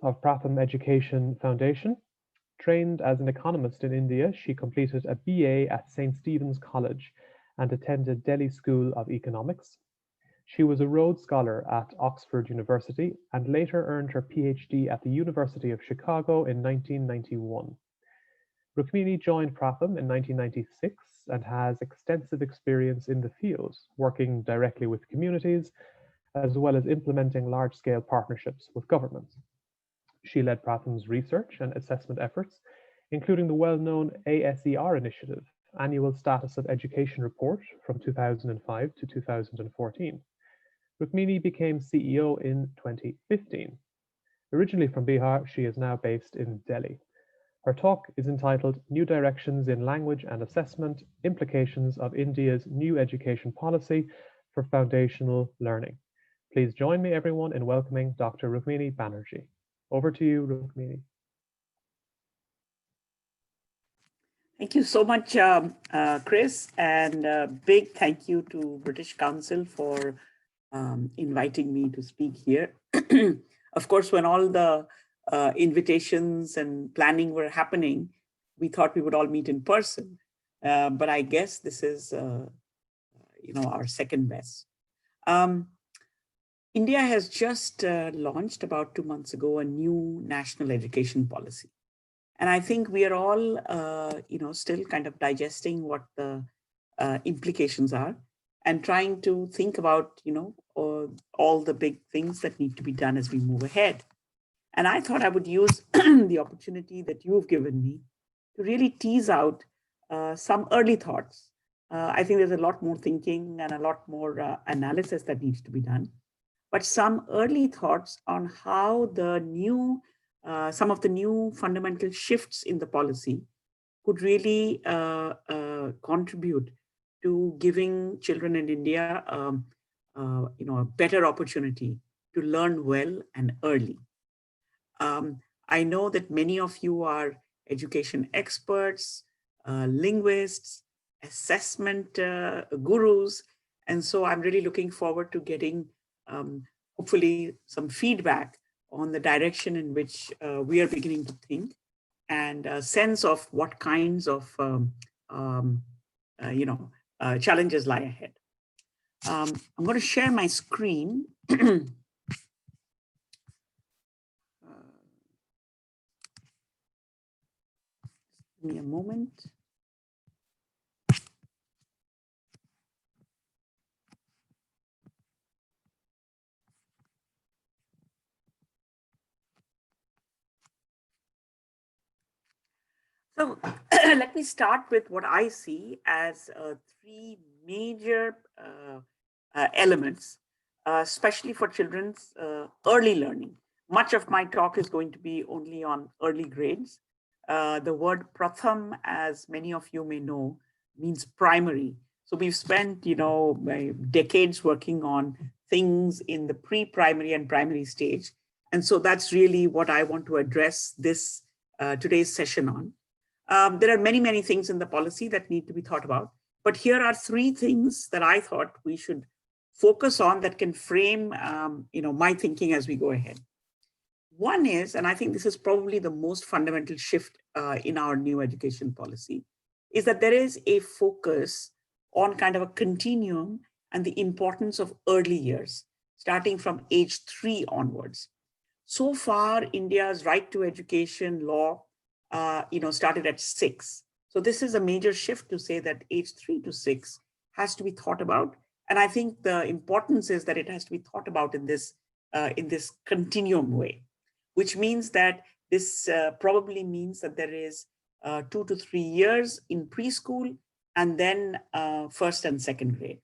of Pratham Education Foundation. Trained as an economist in India, she completed a BA at St. Stephen's College and attended Delhi School of Economics. She was a Rhodes Scholar at Oxford University and later earned her PhD at the University of Chicago in 1991. Rukmini joined Pratham in 1996 and has extensive experience in the field, working directly with communities, as well as implementing large-scale partnerships with governments. She led Pratham's research and assessment efforts, including the well-known ASER initiative, Annual Status of Education Report from 2005 to 2014. Rukmini became CEO in 2015. Originally from Bihar, she is now based in Delhi. Her talk is entitled New Directions in Language and Assessment, Implications of India's New Education Policy for Foundational Learning. Please join me, everyone, in welcoming Dr. Rukmini Banerji. Over to you, Rukmini. Thank you so much, Chris, and a big thank you to British Council for inviting me to speak here. Of course, when all the invitations and planning were happening, we thought we would all meet in person, but I guess this is, our second best. India has just launched about 2 months ago a new national education policy. And I think we are all, still kind of digesting what the implications are and trying to think about, all the big things that need to be done as we move ahead. And I thought I would use the opportunity that you've given me to really tease out some early thoughts. I think there's a lot more thinking and a lot more analysis that needs to be done. But some early thoughts on how the new, some of the new fundamental shifts in the policy could really contribute to giving children in India, a better opportunity to learn well and early. I know that many of you are education experts, linguists, assessment gurus, and so I'm really looking forward to getting hopefully some feedback on the direction in which we are beginning to think and a sense of what kinds of challenges lie ahead. I'm going to share my screen. Give me a moment. So let me start with what I see as three major elements, especially for children's early learning. Much of my talk is going to be only on early grades. The word pratham, as many of you may know, means primary. So we've spent, decades working on things in the pre-primary and primary stage. And so that's really what I want to address this today's session on. There are many, many things in the policy that need to be thought about, but here are three things that I thought we should focus on that can frame, my thinking as we go ahead. One is, and I think this is probably the most fundamental shift in our new education policy, is that there is a focus on kind of a continuum and the importance of early years, starting from age 3 onwards. So far, India's right to education law started at 6. So this is a major shift to say that age 3 to 6 has to be thought about. And I think the importance is that it has to be thought about in this continuum way, which means that this probably means that there is 2 to 3 years in preschool and then first and second grade.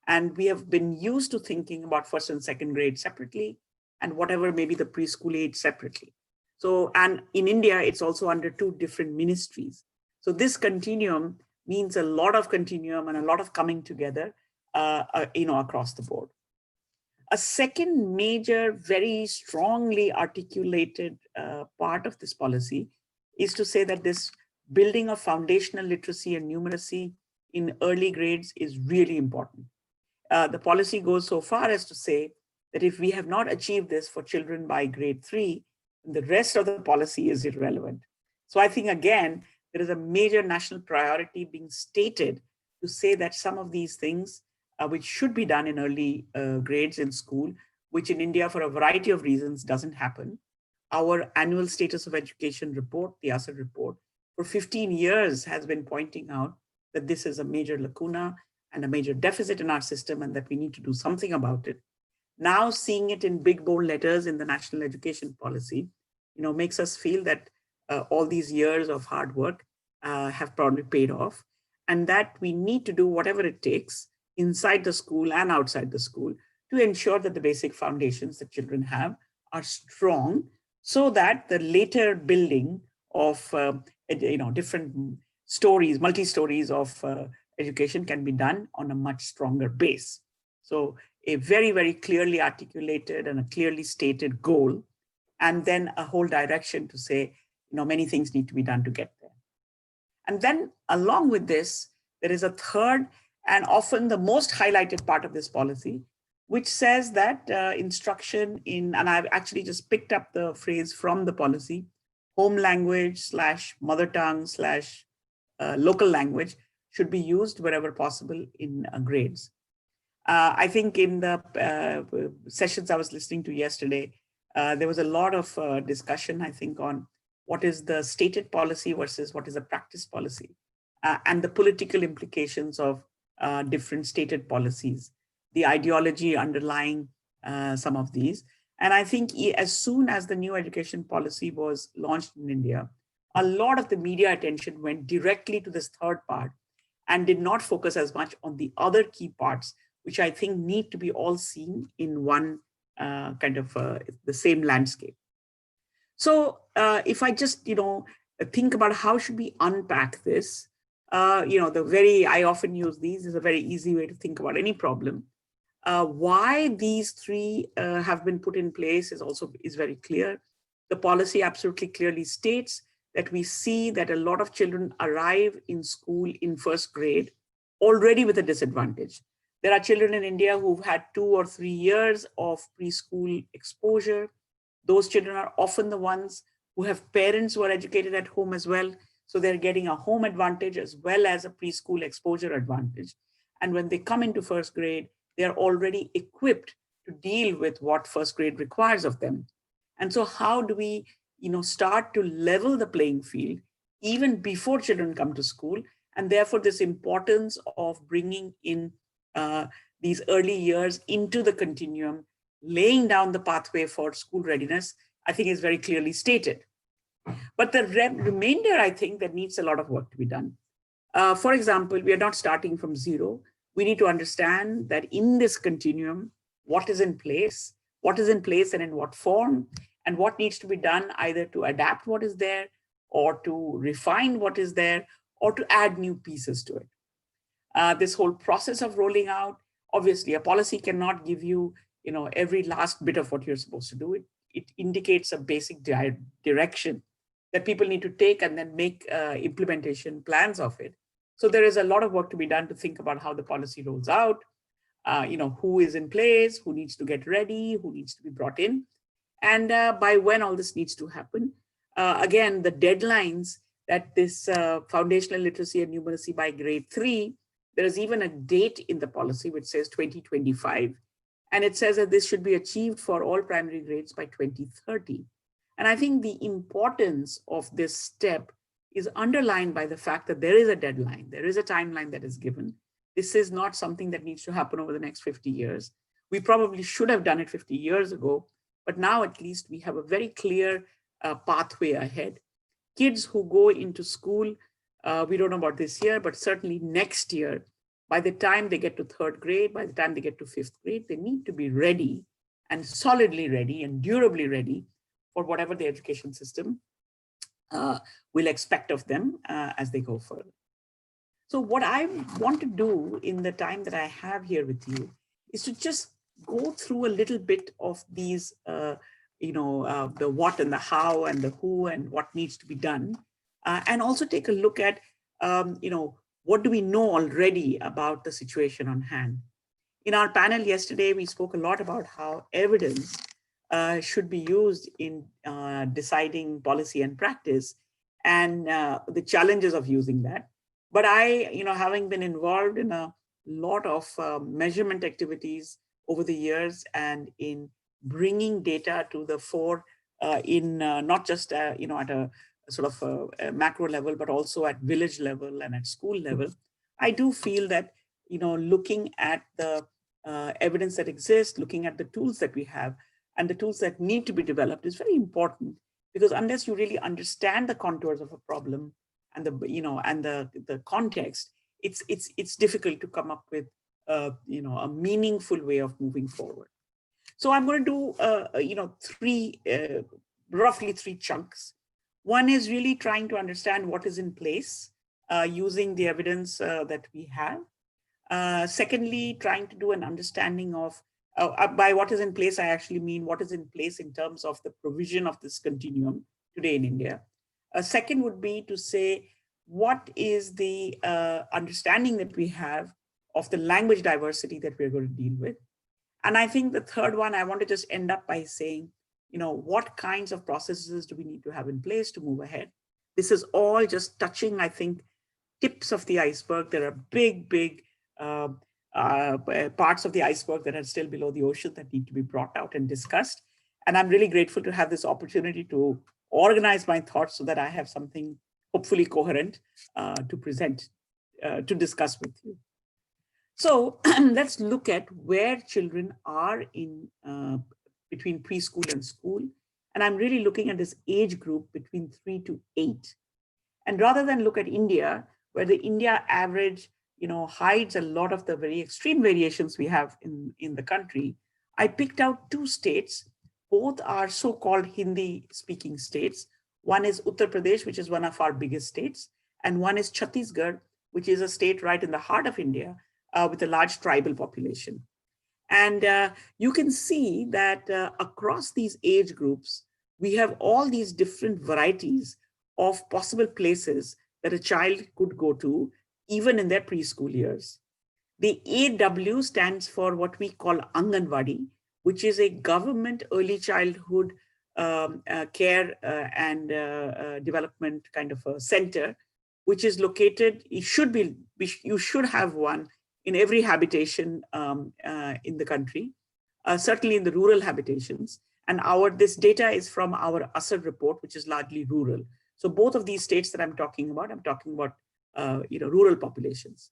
And we have been used to thinking about first and second grade separately and whatever maybe the preschool age separately. So, and in India, it's also under 2 different ministries. So this continuum means a lot of continuum and a lot of coming together, across the board. A second major, very strongly articulated part of this policy is to say that this building of foundational literacy and numeracy in early grades is really important. The policy goes so far as to say that if we have not achieved this for children by grade 3, The rest of the policy is irrelevant. So I think, again, there is a major national priority being stated to say that some of these things, which should be done in early grades in school, which in India, for a variety of reasons, doesn't happen. Our annual status of education report, the ASER report, for 15 years has been pointing out that this is a major lacuna and a major deficit in our system, and that we need to do something about it. Now seeing it in big bold letters in the national education policy, makes us feel that all these years of hard work have probably paid off, and that we need to do whatever it takes inside the school and outside the school to ensure that the basic foundations that children have are strong, so that the later building of different stories, multi-stories of education can be done on a much stronger base. So a very, very clearly articulated and a clearly stated goal, and then a whole direction to say, many things need to be done to get there. And then along with this, there is a third and often the most highlighted part of this policy, which says that instruction in, and I've actually just picked up the phrase from the policy, home language / mother tongue / local language should be used wherever possible in grades. I think in the sessions I was listening to yesterday, there was a lot of discussion, I think, on what is the stated policy versus what is the practice policy, and the political implications of different stated policies, the ideology underlying some of these. And I think as soon as the new education policy was launched in India, a lot of the media attention went directly to this third part and did not focus as much on the other key parts, which I think need to be all seen in one the same landscape. So if I just, think about how should we unpack this, I often use these as a very easy way to think about any problem. Why these three have been put in place is very clear. The policy absolutely clearly states that we see that a lot of children arrive in school in first grade already with a disadvantage. There are children in India who've had 2 or 3 years of preschool exposure. Those children are often the ones who have parents who are educated at home as well. So they're getting a home advantage as well as a preschool exposure advantage. And when they come into first grade, they're already equipped to deal with what first grade requires of them. And so how do we, start to level the playing field even before children come to school? And therefore, this importance of bringing in these early years into the continuum, laying down the pathway for school readiness, I think is very clearly stated. But the remainder, I think, that needs a lot of work to be done. For example, we are not starting from zero. We need to understand that in this continuum, what is in place and in what form, and what needs to be done either to adapt what is there or to refine what is there or to add new pieces to it. This whole process of rolling out, obviously, a policy cannot give you, every last bit of what you're supposed to do. It indicates a basic direction that people need to take and then make implementation plans of it. So there is a lot of work to be done to think about how the policy rolls out, who is in place, who needs to get ready, who needs to be brought in, and by when all this needs to happen. Again, the deadlines that this foundational literacy and numeracy by grade 3, there is even a date in the policy which says 2025. And it says that this should be achieved for all primary grades by 2030. And I think the importance of this step is underlined by the fact that there is a deadline, there is a timeline that is given. This is not something that needs to happen over the next 50 years. We probably should have done it 50 years ago, but now at least we have a very clear pathway ahead. Kids who go into school, we don't know about this year, but certainly next year, by the time they get to 3rd grade, by the time they get to 5th grade, they need to be ready and solidly ready and durably ready for whatever the education system will expect of them as they go further. So what I want to do in the time that I have here with you is to just go through a little bit of these, the what and the how and the who and what needs to be done, and also take a look at, what do we know already about the situation on hand. In our panel yesterday, we spoke a lot about how evidence should be used in deciding policy and practice, and the challenges of using that. But I, having been involved in a lot of measurement activities over the years and in bringing data to the fore in not just, at a sort of a macro level, but also at village level and at school level, I do feel that, looking at the evidence that exists, looking at the tools that we have and the tools that need to be developed is very important, because unless you really understand the contours of a problem and the context, it's difficult to come up with a meaningful way of moving forward. So I'm going to do roughly three chunks. One is really trying to understand what is in place using the evidence that we have. Secondly, trying to do an understanding of, by what is in place, I actually mean what is in place in terms of the provision of this continuum today in India. Second would be to say, what is the understanding that we have of the language diversity that we're going to deal with? And I think the third one, I want to just end up by saying, what kinds of processes do we need to have in place to move ahead? This is all just touching, I think, tips of the iceberg. There are big parts of the iceberg that are still below the ocean that need to be brought out and discussed. And I'm really grateful to have this opportunity to organize my thoughts so that I have something hopefully coherent to present, to discuss with you. So let's look at where children are in between preschool and school. And I'm really looking at this age group between 3 to 8. And rather than look at India, where the India average hides a lot of the very extreme variations we have in the country, I picked out 2 states. Both are so-called Hindi-speaking states. One is Uttar Pradesh, which is one of our biggest states, and one is Chhattisgarh, which is a state right in the heart of India with a large tribal population. And you can see that across these age groups, we have all these different varieties of possible places that a child could go to, even in their preschool years. The AW stands for what we call Anganwadi, which is a government early childhood care and development kind of a center, which is located, you should have one in every habitation in the country, certainly in the rural habitations. And this data is from our ASAD report, which is largely rural. So both of these states that I'm talking about rural populations.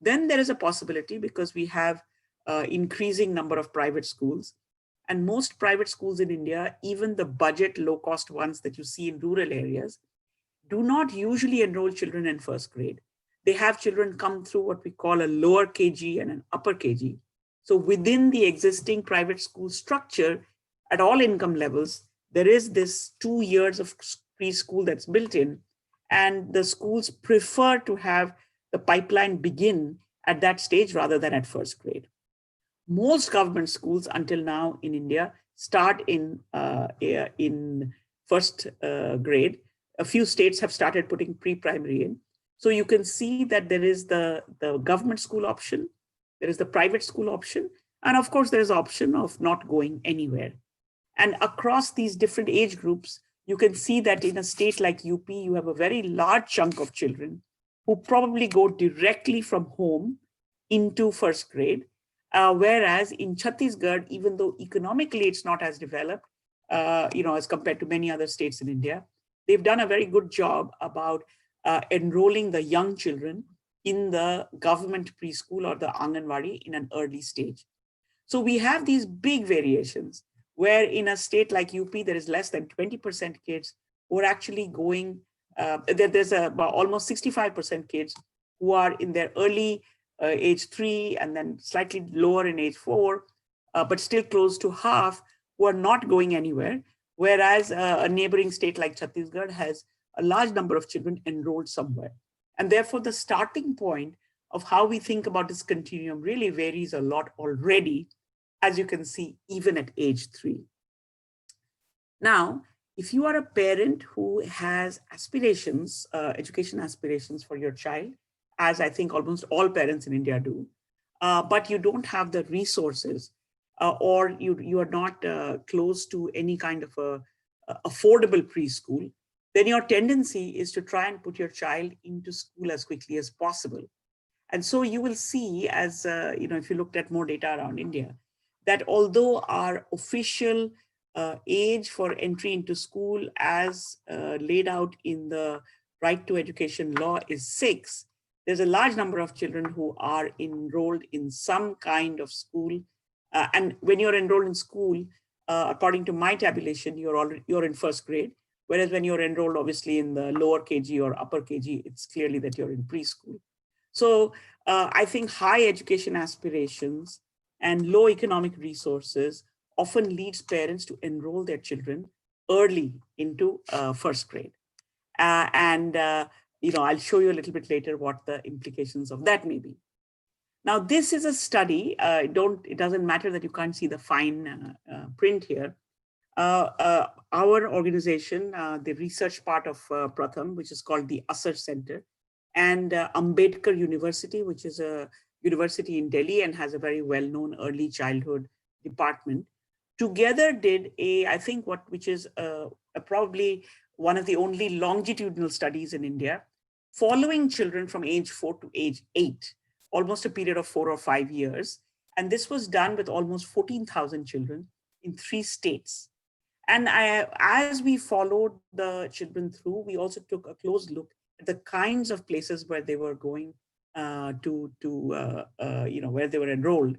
Then there is a possibility, because we have increasing number of private schools, and most private schools in India, even the budget low-cost ones that you see in rural areas, do not usually enroll children in first grade. They have children come through what we call a lower KG and an upper KG. So within the existing private school structure, at all income levels, there is this 2 years of preschool that's built in, and the schools prefer to have the pipeline begin at that stage rather than at first grade. Most government schools until now in India start in first grade. A few states have started putting pre-primary in. So you can see that there is the government school option, there is the private school option, and of course there's the option of not going anywhere. And across these different age groups, you can see that in a state like UP, you have a very large chunk of children who probably go directly from home into first grade. Whereas in Chhattisgarh, even though economically it's not as developed, as compared to many other states in India, they've done a very good job about enrolling the young children in the government preschool or the Anganwadi in an early stage. So we have these big variations where in a state like UP, there is less than 20% kids who are actually going, there's about almost 65% kids who are in their early age 3 and then slightly lower in age 4, but still close to half who are not going anywhere. Whereas a neighboring state like Chhattisgarh has a large number of children enrolled somewhere. And therefore the starting point of how we think about this continuum really varies a lot already, as you can see, even at age 3. Now, if you are a parent who has aspirations, education aspirations for your child, as I think almost all parents in India do, but you don't have the resources, or you are not close to any kind of a affordable preschool, then your tendency is to try and put your child into school as quickly as possible. And so you will see, as if you looked at more data around India, that although our official age for entry into school as laid out in the right to education law is 6, there's a large number of children who are enrolled in some kind of school. And when you're enrolled in school, according to my tabulation, you're in first grade. Whereas when you're enrolled, obviously, in the lower KG or upper KG, it's clearly that you're in preschool. So I think high education aspirations and low economic resources often leads parents to enroll their children early into first grade. I'll show you a little bit later what the implications of that may be. Now, this is a study. It doesn't matter that you can't see the fine print here. Our organization, the research part of Pratham, which is called the Asar Center, and Ambedkar University, which is a university in Delhi and has a very well-known early childhood department, together did which is probably one of the only longitudinal studies in India, following children from age 4 to age 8, almost a period of 4 or 5 years. And this was done with almost 14,000 children in 3 states. And as we followed the children through, we also took a close look at the kinds of places where they were going where they were enrolled.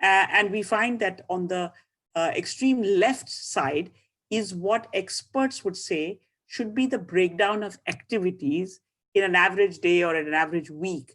And we find that on the extreme left side is what experts would say should be the breakdown of activities in an average day or in an average week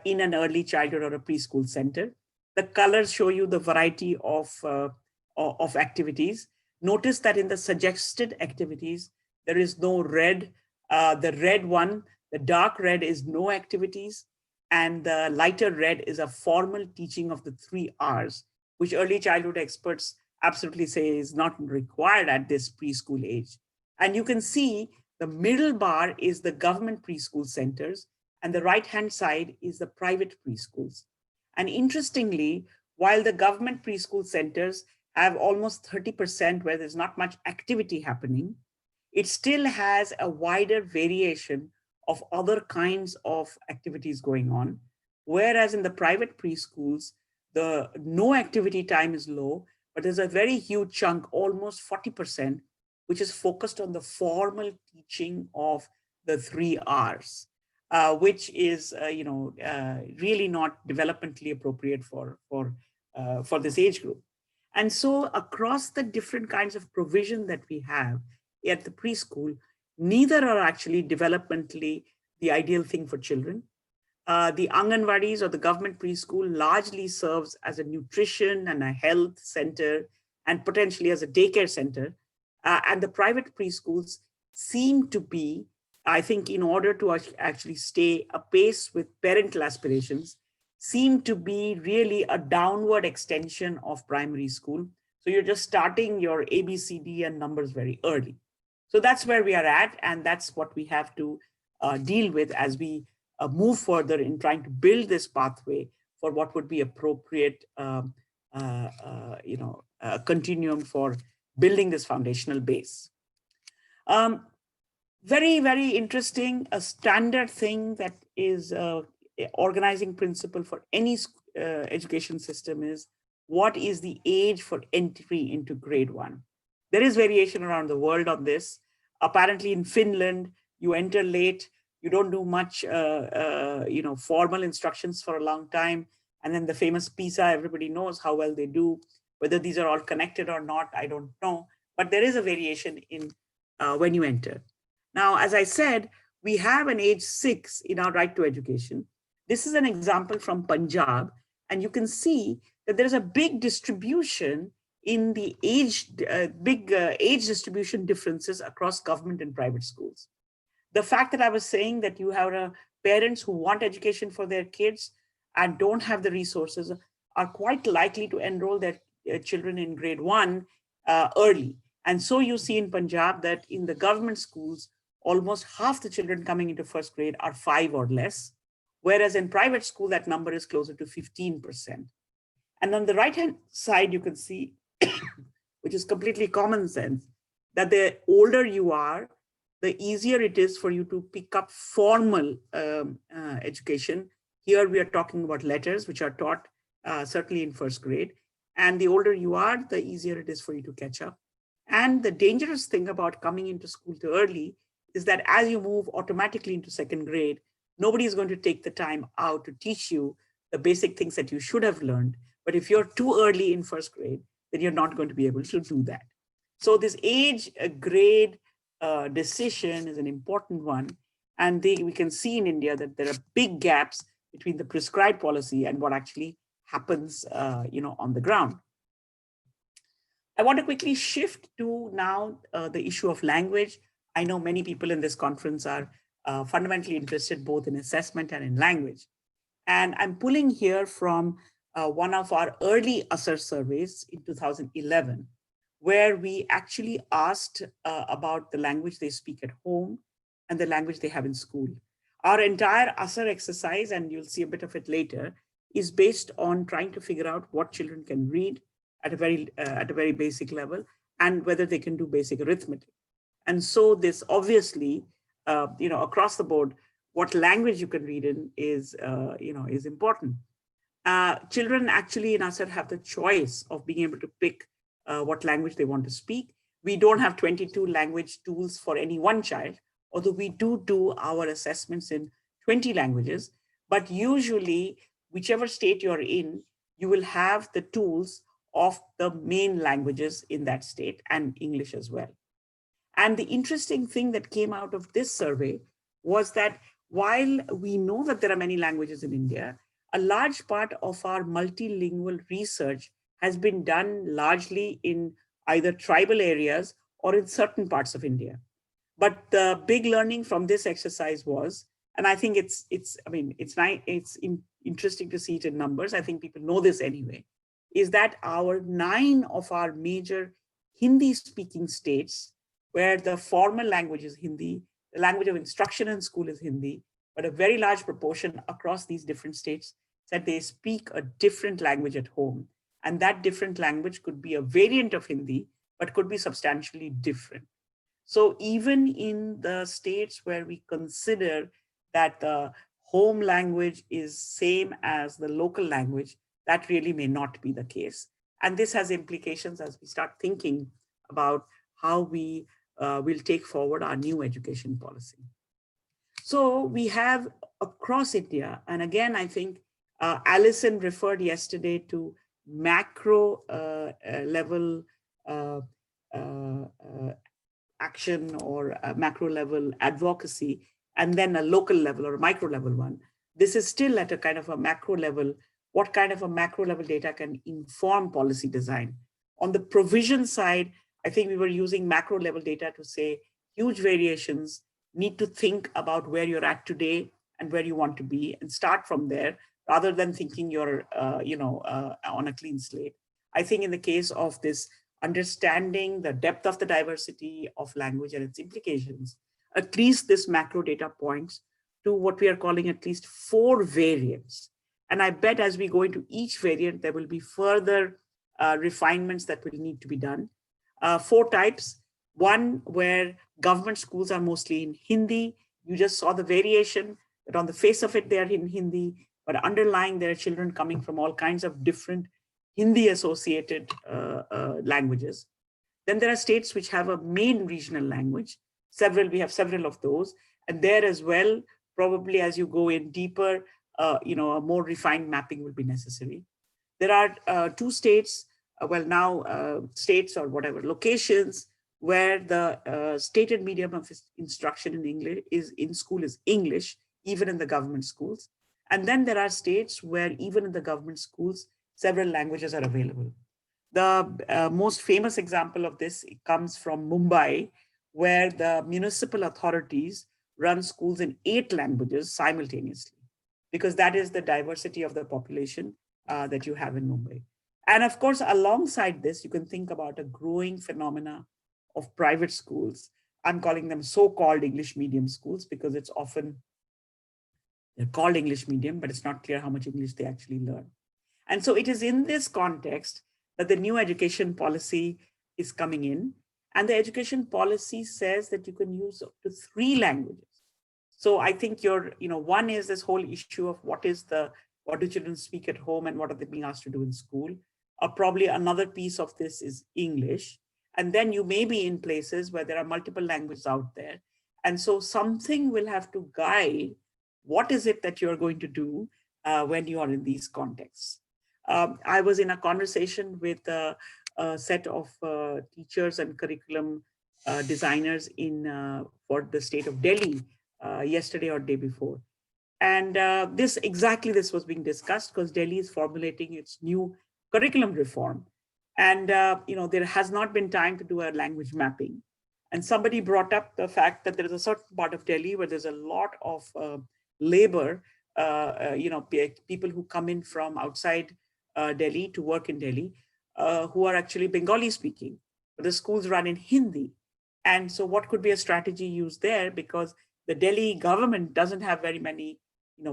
in an early childhood or a preschool center. The colors show you the variety of activities. Notice that in the suggested activities, there is no red. The red one, the dark red is no activities, and the lighter red is a formal teaching of the 3 R's, which early childhood experts absolutely say is not required at this preschool age. And you can see the middle bar is the government preschool centers, and the right-hand side is the private preschools. And interestingly, while the government preschool centers have almost 30% where there's not much activity happening, it still has a wider variation of other kinds of activities going on. Whereas in the private preschools, the no activity time is low, but there's a very huge chunk, almost 40%, which is focused on the formal teaching of the 3 R's, which is really not developmentally appropriate for this age group. And so across the different kinds of provision that we have at the preschool, neither are actually developmentally the ideal thing for children. The Anganwadis or the government preschool largely serves as a nutrition and a health center and potentially as a daycare center. And the private preschools seem to be, I think, in order to actually stay apace with parental aspirations, seem to be really a downward extension of primary school. So you're just starting your ABCD and numbers very early. So that's where we are at, and that's what we have to deal with as we move further in trying to build this pathway for what would be appropriate continuum for building this foundational base. Very, very interesting, a standard thing that is organizing principle for any education system is what is the age for entry into grade 1. There is variation around the world on this. Apparently in Finland, you enter late, you don't do much formal instructions for a long time. And then the famous PISA, everybody knows how well they do. Whether these are all connected or not, I don't know. But there is a variation in when you enter. Now, as I said, we have an age 6 in our right to education. This is an example from Punjab, and you can see that there's a big distribution in the age, age distribution differences across government and private schools. The fact that I was saying that you have parents who want education for their kids and don't have the resources are quite likely to enroll their children in grade 1 early. And so you see in Punjab that in the government schools, almost half the children coming into first grade are 5 or less, whereas in private school, that number is closer to 15%. And on the right-hand side, you can see, which is completely common sense, that the older you are, the easier it is for you to pick up formal education. Here we are talking about letters, which are taught certainly in first grade. And the older you are, the easier it is for you to catch up. And the dangerous thing about coming into school too early is that as you move automatically into second grade, nobody is going to take the time out to teach you the basic things that you should have learned. But if you're too early in first grade, then you're not going to be able to do that. So this age grade decision is an important one. And we can see in India that there are big gaps between the prescribed policy and what actually happens on the ground. I want to quickly shift to now the issue of language. I know many people in this conference are fundamentally interested both in assessment and in language. And I'm pulling here from one of our early USSR surveys in 2011, where we actually asked about the language they speak at home and the language they have in school. Our entire USSR exercise, and you'll see a bit of it later, is based on trying to figure out what children can read at a very basic level and whether they can do basic arithmetic. And so this obviously, across the board, what language you can read in is important. Children actually in USSR have the choice of being able to pick what language they want to speak. We don't have 22 language tools for any one child, although we do our assessments in 20 languages. But usually, whichever state you're in, you will have the tools of the main languages in that state and English as well. And the interesting thing that came out of this survey was that while we know that there are many languages in India, a large part of our multilingual research has been done largely in either tribal areas or in certain parts of India. But the big learning from this exercise was, and I think it's interesting to see it in numbers. I think people know this anyway, is that 9 of our major Hindi-speaking states, where the formal language is Hindi, the language of instruction in school is Hindi, but a very large proportion across these different states said they speak a different language at home. And that different language could be a variant of Hindi, but could be substantially different. So even in the states where we consider that the home language is same as the local language, that really may not be the case. And this has implications as we start thinking about how we will take forward our new education policy. So we have across India, and again, I think Alison referred yesterday to macro level action or macro level advocacy, and then a local level or a micro level one. This is still at a kind of a macro level. What kind of a macro level data can inform policy design? On the provision side, I think we were using macro level data to say huge variations, need to think about where you're at today and where you want to be and start from there rather than thinking you're on a clean slate. I think in the case of this understanding the depth of the diversity of language and its implications, at least this macro data points to what we are calling at least 4 variants. And I bet as we go into each variant, there will be further refinements that will need to be done. 4 types. One, where government schools are mostly in Hindi. You just saw the variation that on the face of it, they are in Hindi, but underlying there are children coming from all kinds of different Hindi-associated languages. Then there are states which have a main regional language. We have several of those. And there as well, probably as you go in deeper, a more refined mapping will be necessary. There are 2 states, states or whatever, locations where the stated medium of instruction in English in school is English, even in the government schools. And then there are states where even in the government schools, several languages are available. The most famous example of this comes from Mumbai, where the municipal authorities run schools in 8 languages simultaneously, because that is the diversity of the population that you have in Mumbai. And of course, alongside this, you can think about a growing phenomena of private schools. I'm calling them so-called English medium schools because it's often, they're called English medium, but it's not clear how much English they actually learn. And so it is in this context that the new education policy is coming in. And the education policy says that you can use up to 3 languages. So I think one is this whole issue of what do children speak at home and what are they being asked to do in school? Probably another piece of this is English. And then you may be in places where there are multiple languages out there. And so something will have to guide what is it that you're going to do when you are in these contexts. I was in a conversation with a set of teachers and curriculum designers for the state of Delhi yesterday or day before. And this was being discussed because Delhi is formulating its new curriculum reform. And there has not been time to do a language mapping. And somebody brought up the fact that there is a certain part of Delhi where there's a lot of labor, people who come in from outside Delhi to work in Delhi, who are actually Bengali speaking, but the schools run in Hindi. And so what could be a strategy used there? Because the Delhi government doesn't have very many,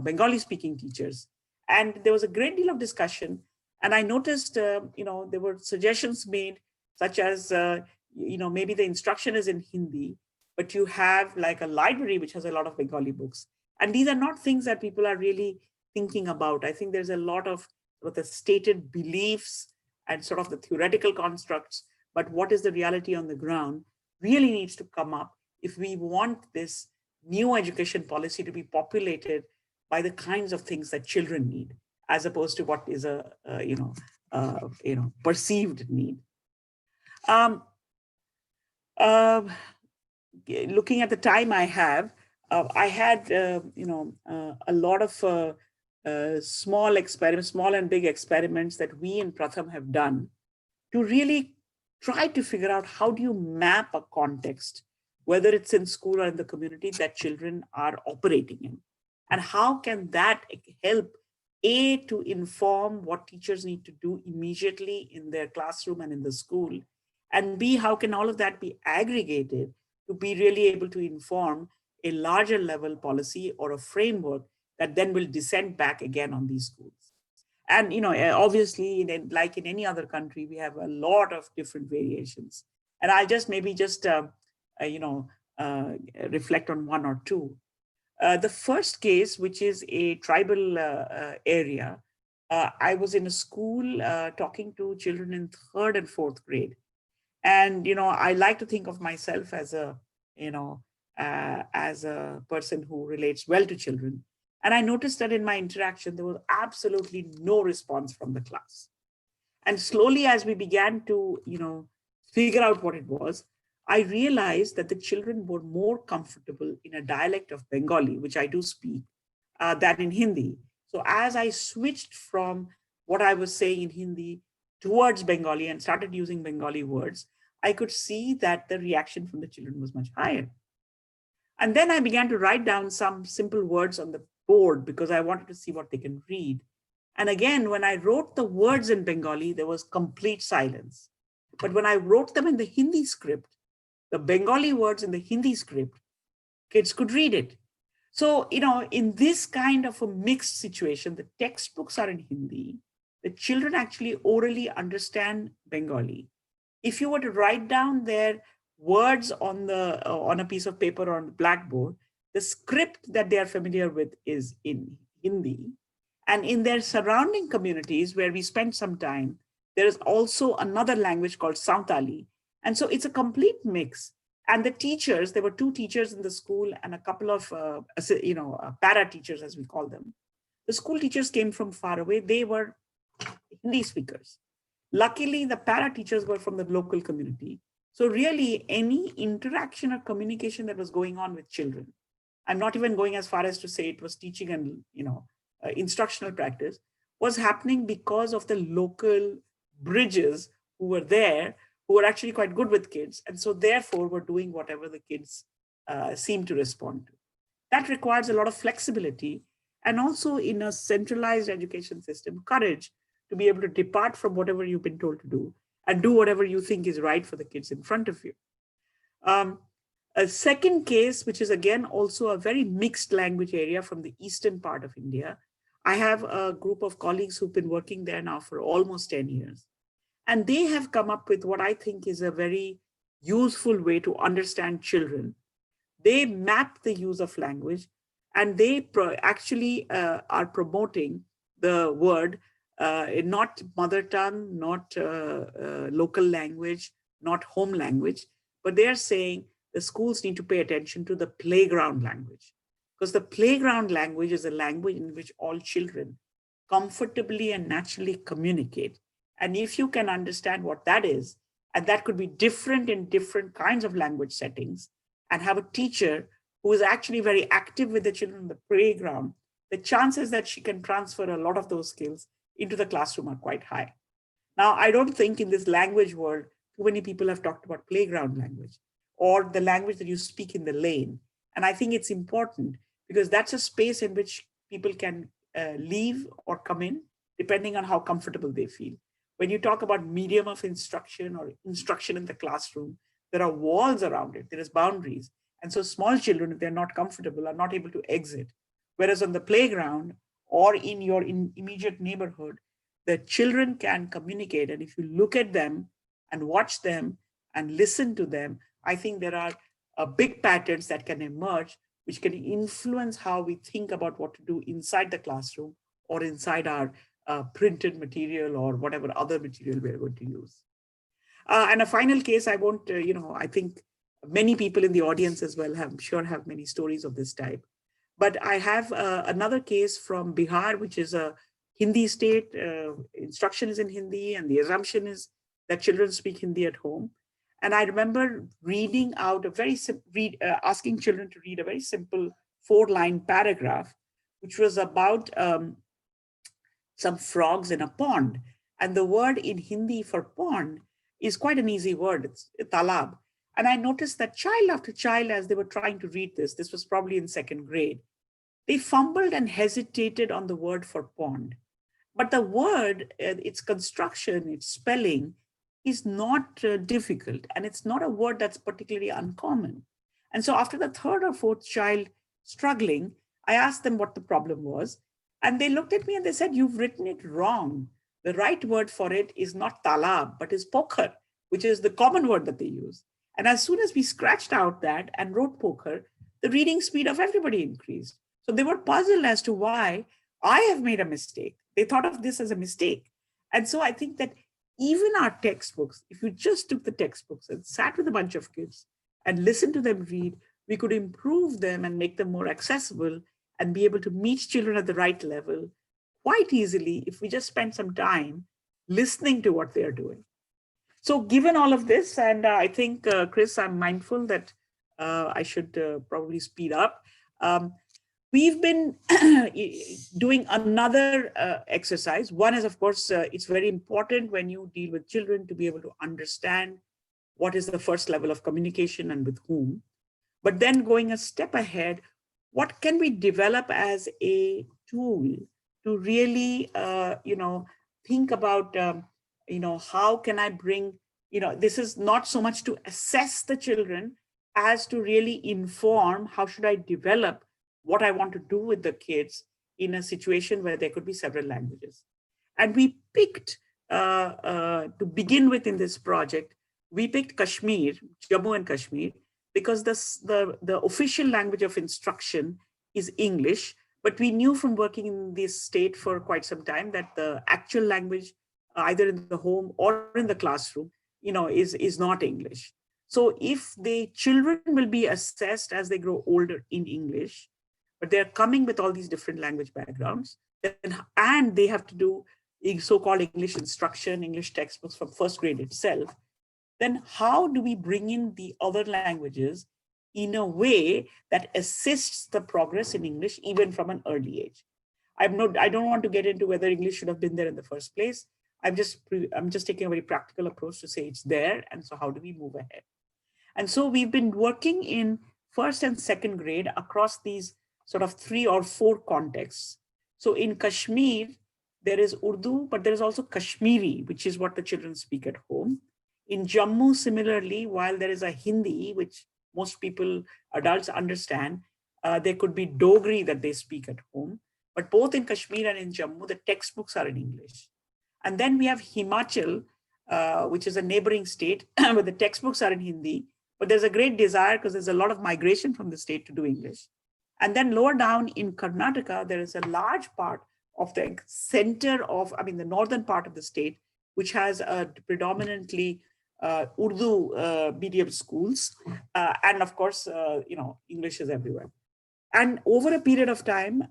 Bengali speaking teachers. And there was a great deal of discussion. And I noticed, there were suggestions made, such as, maybe the instruction is in Hindi, but you have like a library which has a lot of Bengali books. And these are not things that people are really thinking about. I think there's a lot of the stated beliefs and sort of the theoretical constructs, but what is the reality on the ground really needs to come up if we want this new education policy to be populated by the kinds of things that children need, as opposed to what is a perceived need. Looking at the time I have, I had a lot of small and big experiments that we in Pratham have done to really try to figure out how do you map a context, whether it's in school or in the community that children are operating in, and how can that help to inform what teachers need to do immediately in their classroom and in the school, and B, how can all of that be aggregated to be really able to inform a larger level policy or a framework that then will descend back again on these schools. And, obviously, like in any other country, we have a lot of different variations. And I'll just reflect on one or two. The first case, which is a tribal area, I was in a school talking to children in 3rd and 4th grade. And, I like to think of myself as a person who relates well to children. And I noticed that in my interaction, there was absolutely no response from the class. And slowly, as we began to, figure out what it was, I realized that the children were more comfortable in a dialect of Bengali, which I do speak, than in Hindi. So as I switched from what I was saying in Hindi towards Bengali and started using Bengali words, I could see that the reaction from the children was much higher. And then I began to write down some simple words on the board because I wanted to see what they can read. And again, when I wrote the words in Bengali, there was complete silence. But when I wrote them in the Hindi script, the Bengali words in the Hindi script, kids could read it. So, in this kind of a mixed situation, the textbooks are in Hindi. The children actually orally understand Bengali. If you were to write down their words on a piece of paper or on the blackboard, the script that they are familiar with is in Hindi. And in their surrounding communities where we spent some time, there is also another language called Santali. And so it's a complete mix. And the teachers, there were 2 teachers in the school and a couple of, para teachers, as we call them. The school teachers came from far away. They were Hindi speakers. Luckily, the para teachers were from the local community. So really, any interaction or communication that was going on with children, I'm not even going as far as to say it was teaching and, instructional practice, was happening because of the local bridges who were there, who were actually quite good with kids. And so therefore were doing whatever the kids seemed to respond to. That requires a lot of flexibility and also in a centralized education system, courage to be able to depart from whatever you've been told to do and do whatever you think is right for the kids in front of you. A second case, which is again also a very mixed language area from the eastern part of India, I have a group of colleagues who've been working there now for almost 10 years. And they have come up with what I think is a very useful way to understand children. They map the use of language, and they actually are promoting the word, not mother tongue, not local language, not home language, but they are saying the schools need to pay attention to the playground language, because the playground language is a language in which all children comfortably and naturally communicate. And if you can understand what that is, and that could be different in different kinds of language settings, and have a teacher who is actually very active with the children in the playground, the chances that she can transfer a lot of those skills into the classroom are quite high. Now, I don't think in this language world, too many people have talked about playground language or the language that you speak in the lane. And I think it's important because that's a space in which people can leave or come in, depending on how comfortable they feel. When you talk about medium of instruction or instruction in the classroom, there are walls around it, there is boundaries. And so small children, if they're not comfortable, are not able to exit. Whereas on the playground or in your immediate neighborhood, the children can communicate. And if you look at them and watch them and listen to them, I think there are big patterns that can emerge, which can influence how we think about what to do inside the classroom or inside our printed material or whatever other material we're going to use. And a final case, I won't, I think many people in the audience as well have many stories of this type. But I have another case from Bihar, which is a Hindi state. Instruction is in Hindi, and the assumption is that children speak Hindi at home. And I remember reading out asking children to read a very simple 4-line paragraph, which was about some frogs in a pond. And the word in Hindi for pond is quite an easy word. It's talab. And I noticed that child after child, as they were trying to read this was probably in 2nd grade, they fumbled and hesitated on the word for pond. But the word, its construction, its spelling is not difficult. And it's not a word that's particularly uncommon. And so after the 3rd or 4th child struggling, I asked them what the problem was. And they looked at me and they said, "You've written it wrong. The right word for it is not talab, but is poker, which is the common word that they use." And as soon as we scratched out that and wrote poker, the reading speed of everybody increased. So they were puzzled as to why I have made a mistake. They thought of this as a mistake. And so I think that even our textbooks, if you just took the textbooks and sat with a bunch of kids and listened to them read, we could improve them and make them more accessible and be able to meet children at the right level quite easily if we just spend some time listening to what they're doing. So given all of this, and I think, Chris, I'm mindful that I should probably speed up. We've been doing another exercise. One is, of course, it's very important when you deal with children to be able to understand what is the first level of communication and with whom. But then going a step ahead, what can we develop as a tool to really, think about, how can I bring, this is not so much to assess the children as to really inform how should I develop what I want to do with the kids in a situation where there could be several languages. And we picked, to begin with in this project, we picked Kashmir, Jammu and Kashmir, because the official language of instruction is English, but we knew from working in this state for quite some time that the actual language, either in the home or in the classroom, is not English. So if the children will be assessed as they grow older in English, but they're coming with all these different language backgrounds, and they have to do so-called English instruction, English textbooks from 1st grade itself, then how do we bring in the other languages in a way that assists the progress in English even from an early age? I don't want to get into whether English should have been there in the first place. I'm just taking a very practical approach to say it's there, and so how do we move ahead? And so we've been working in 1st and 2nd grade across these sort of 3 or 4 contexts. So in Kashmir, there is Urdu, but there is also Kashmiri, which is what the children speak at home. In Jammu, similarly, while there is a Hindi, which most people, adults understand, there could be Dogri that they speak at home. But both in Kashmir and in Jammu, the textbooks are in English. And then we have Himachal, which is a neighboring state, where the textbooks are in Hindi. But there's a great desire because there's a lot of migration from the state to do English. And then lower down in Karnataka, there is a large part of the center of, the northern part of the state, which has a predominantly Urdu medium schools. And of course, English is everywhere. And over a period of time,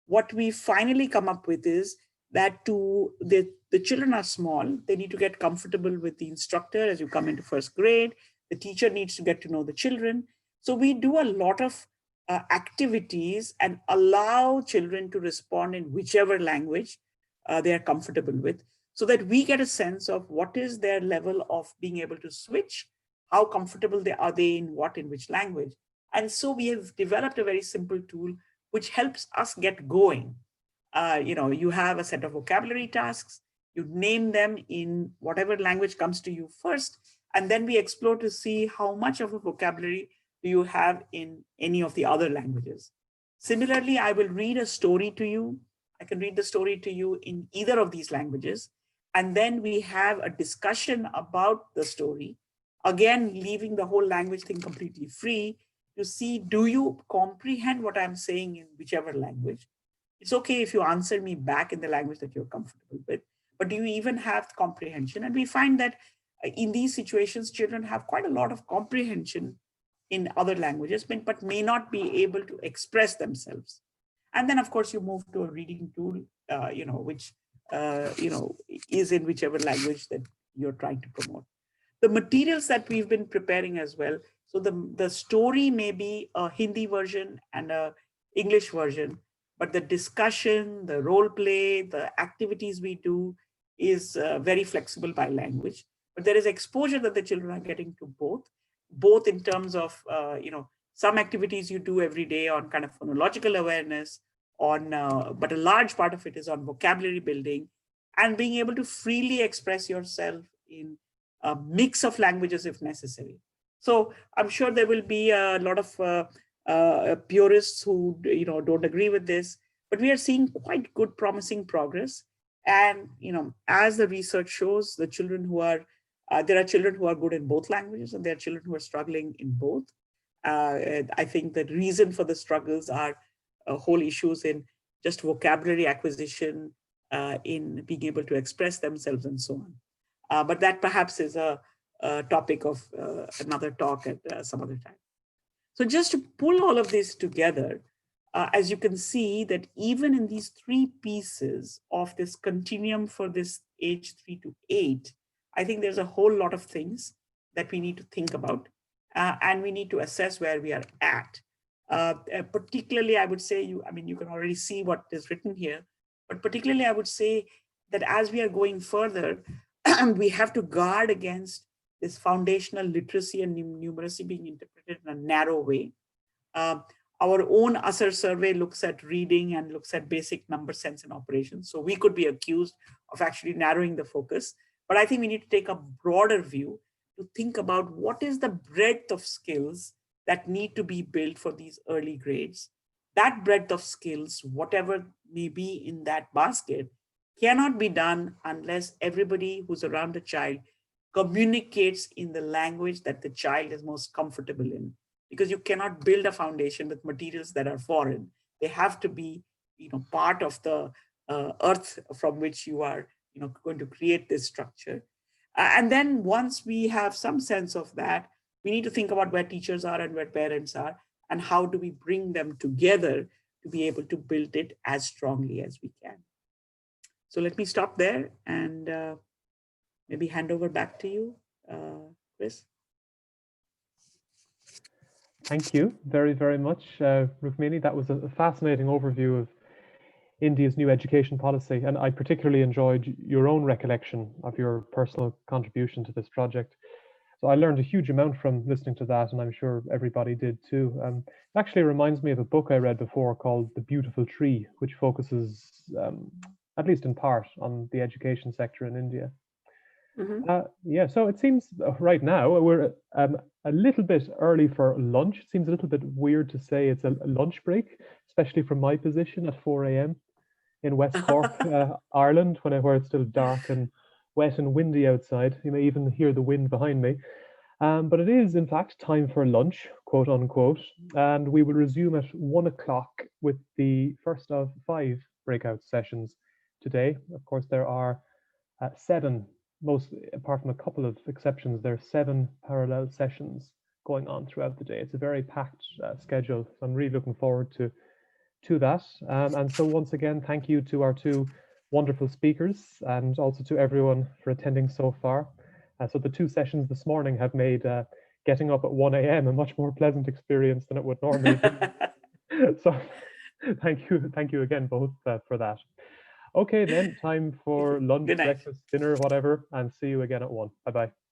what we finally come up with is that the children are small. They need to get comfortable with the instructor as you come into first grade. The teacher needs to get to know the children. So we do a lot of activities and allow children to respond in whichever language they are comfortable with, so that we get a sense of what is their level of being able to switch, how comfortable are they in which language. And so we have developed a very simple tool which helps us get going. You have a set of vocabulary tasks, you name them in whatever language comes to you first, and then we explore to see how much of a vocabulary do you have in any of the other languages. Similarly, I will read a story to you. I can read the story to you in either of these languages. And then we have a discussion about the story, again, leaving the whole language thing completely free to see, do you comprehend what I'm saying in whichever language? It's okay if you answer me back in the language that you're comfortable with, but do you even have comprehension? And we find that in these situations, children have quite a lot of comprehension in other languages, but may not be able to express themselves. And then, of course, you move to a reading tool, which is in whichever language that you're trying to promote. The materials that we've been preparing as well. So the story may be a Hindi version and a English version, but the discussion, the role play, the activities we do is very flexible by language. But there is exposure that the children are getting to both in terms of, some activities you do every day on kind of phonological awareness, but a large part of it is on vocabulary building and being able to freely express yourself in a mix of languages if necessary. So I'm sure there will be a lot of purists who don't agree with this, but we are seeing quite good promising progress. And as the research shows, the children who are there are children who are good in both languages, and there are children who are struggling in both. I think the reason for the struggles are whole issues in just vocabulary acquisition, in being able to express themselves and so on. But that perhaps is a topic of another talk at some other time. So just to pull all of this together, as you can see that even in these three pieces of this continuum for this age 3 to 8, I think there's a whole lot of things that we need to think about, and we need to assess where we are at. Particularly, I would say, you can already see what is written here, but particularly I would say that as we are going further, we have to guard against this foundational literacy and numeracy being interpreted in a narrow way. Our own USSR survey looks at reading and looks at basic number sense and operations. So we could be accused of actually narrowing the focus. But I think we need to take a broader view to think about what is the breadth of skills that need to be built for these early grades. That breadth of skills, whatever may be in that basket, cannot be done unless everybody who's around the child communicates in the language that the child is most comfortable in. Because you cannot build a foundation with materials that are foreign. They have to be, part of the earth from which you are, going to create this structure. And then once we have some sense of that, we need to think about where teachers are and where parents are, and how do we bring them together to be able to build it as strongly as we can. So let me stop there and maybe hand over back to you, Chris. Thank you very, very much, Rukmini. That was a fascinating overview of India's new education policy, and I particularly enjoyed your own recollection of your personal contribution to this project. So I learned a huge amount from listening to that, and I'm sure everybody did too. It actually reminds me of a book I read before called The Beautiful Tree, which focuses, at least in part, on the education sector in India. Yeah, so it seems right now we're a little bit early for lunch. It seems a little bit weird to say it's a lunch break, especially from my position at 4 a.m. in West Cork, Ireland, where it's still dark and wet and windy outside. You may even hear the wind behind me. But it is, in fact, time for lunch, quote unquote, and we will resume at 1 o'clock with the first of 5 breakout sessions today. Of course, there are 7, most apart from a couple of exceptions, there are 7 parallel sessions going on throughout the day. It's a very packed schedule, so I'm really looking forward to that. And so once again, thank you to our 2 wonderful speakers and also to everyone for attending so far. So the 2 sessions this morning have made getting up at 1 a.m. a much more pleasant experience than it would normally be. So thank you again both for that. Okay then, time for lunch, Good night. breakfast, dinner, whatever, and see you again at 1. Bye-bye.